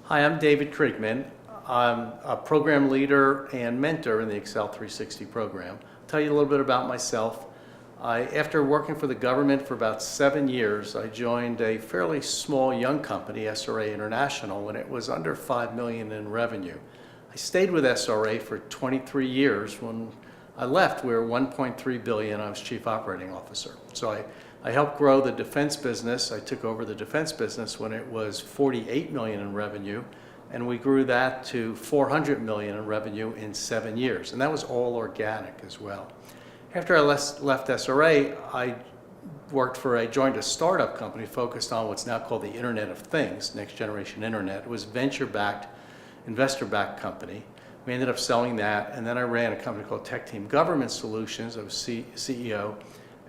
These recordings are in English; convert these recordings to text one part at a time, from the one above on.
Hi, I'm David Kriegman. I'm a program leader and mentor in the ACEL360 program. I'll tell you a little bit about myself. After working for the government for about 7 years, I joined a fairly small young company, SRA International, when it was under $5 million in revenue. I stayed with SRA for 23 years. When I left, we were $1.3 billion. I was Chief Operating Officer. So I helped grow the defense business. I took over the defense business when it was $48 million in revenue, and we grew that to $400 million in revenue in 7 years. And that was all organic as well. After I left SRA, I joined a startup company focused on what's now called the Internet of Things, Next Generation Internet. It was venture-backed, investor-backed company. We ended up selling that, and then I ran a company called Tech Team Government Solutions. I was CEO,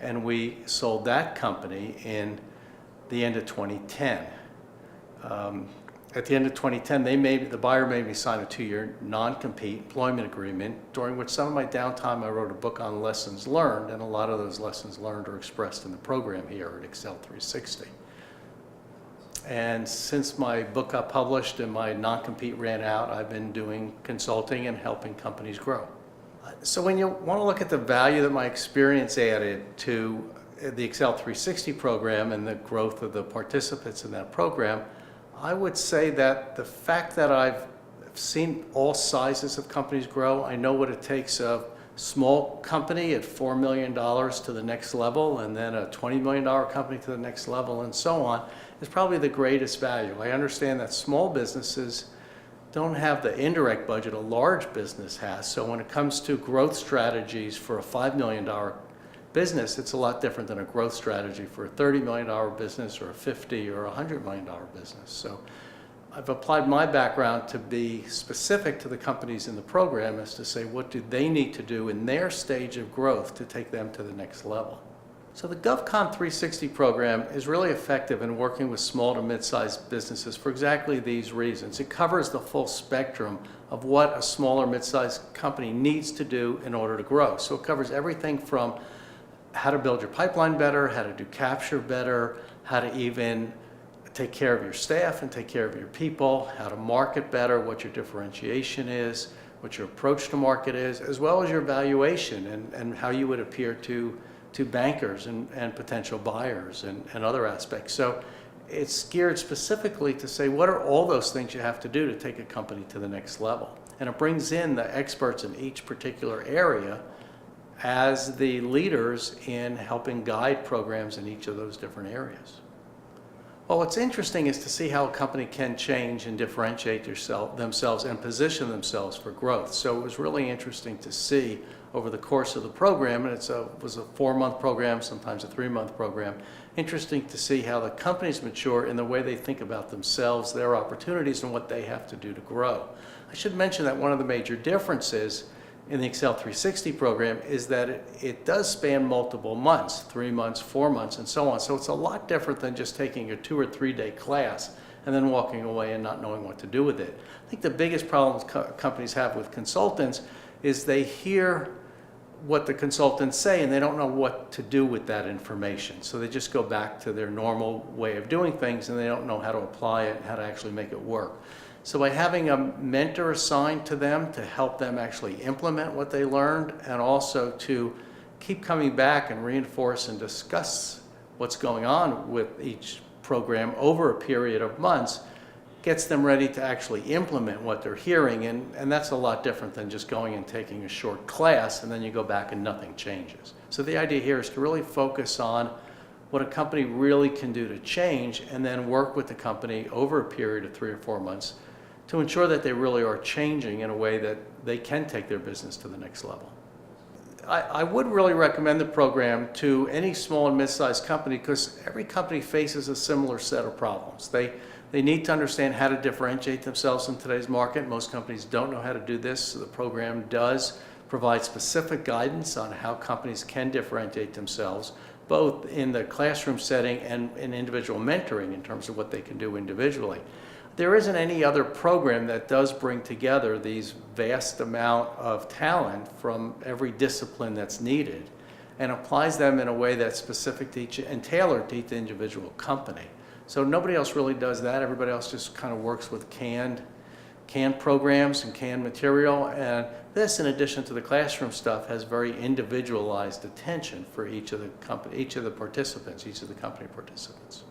and we sold that company in the end of 2010. At the end of 2010, the buyer made me sign a 2-year non-compete employment agreement, during which some of my downtime I wrote a book on lessons learned, and a lot of those lessons learned are expressed in the program here at ACEL360. And since my book got published and my non-compete ran out, I've been doing consulting and helping companies grow. So when you want to look at the value that my experience added to the ACEL360 program and the growth of the participants in that program, I would say that the fact that I've seen all sizes of companies grow, I know what it takes a small company at $4 million to the next level, and then a $20 million company to the next level, and so on, is probably the greatest value. I understand that small businesses don't have the indirect budget a large business has, so when it comes to growth strategies for a $5 million business, it's a lot different than a growth strategy for a $30 million business or a $50 or $100 million business. So I've applied my background to be specific to the companies in the program as to say what do they need to do in their stage of growth to take them to the next level. So the GovCon 360 program is really effective in working with small to mid-sized businesses for exactly these reasons. It covers the full spectrum of what a small or mid-sized company needs to do in order to grow. So it covers everything from how to build your pipeline better, how to do capture better, how to even take care of your staff and take care of your people, how to market better, what your differentiation is, what your approach to market is, as well as your valuation and how you would appear to bankers and potential buyers and other aspects. So it's geared specifically to say what are all those things you have to do to take a company to the next level. And it brings in the experts in each particular area as the leaders in helping guide programs in each of those different areas. Well, what's interesting is to see how a company can change and differentiate themselves and position themselves for growth. So it was really interesting to see over the course of the program, and it was a 4-month program, sometimes a 3-month program, interesting to see how the companies mature in the way they think about themselves, their opportunities, and what they have to do to grow. I should mention that one of the major differences in the ACEL360 program is that it does span multiple months, 3 months, 4 months, and so on. So it's a lot different than just taking a 2 or 3 day class and then walking away and not knowing what to do with it. I think the biggest problem companies have with consultants is they hear what the consultants say and they don't know what to do with that information. So they just go back to their normal way of doing things and they don't know how to apply it and how to actually make it work. So by having a mentor assigned to them to help them actually implement what they learned, and also to keep coming back and reinforce and discuss what's going on with each program over a period of months, gets them ready to actually implement what they're hearing. And that's a lot different than just going and taking a short class and then you go back and nothing changes. So the idea here is to really focus on what a company really can do to change, and then work with the company over a period of 3 or 4 months to ensure that they really are changing in a way that they can take their business to the next level. I would really recommend the program to any small and mid-sized company because every company faces a similar set of problems. They need to understand how to differentiate themselves in today's market. Most companies don't know how to do this, so the program does provide specific guidance on how companies can differentiate themselves, both in the classroom setting and in individual mentoring in terms of what they can do individually. There isn't any other program that does bring together these vast amount of talent from every discipline that's needed and applies them in a way that's specific to each and tailored to each individual company. So nobody else really does that. Everybody else just kind of works with canned programs and canned material. And this, in addition to the classroom stuff, has very individualized attention for each of the company participants.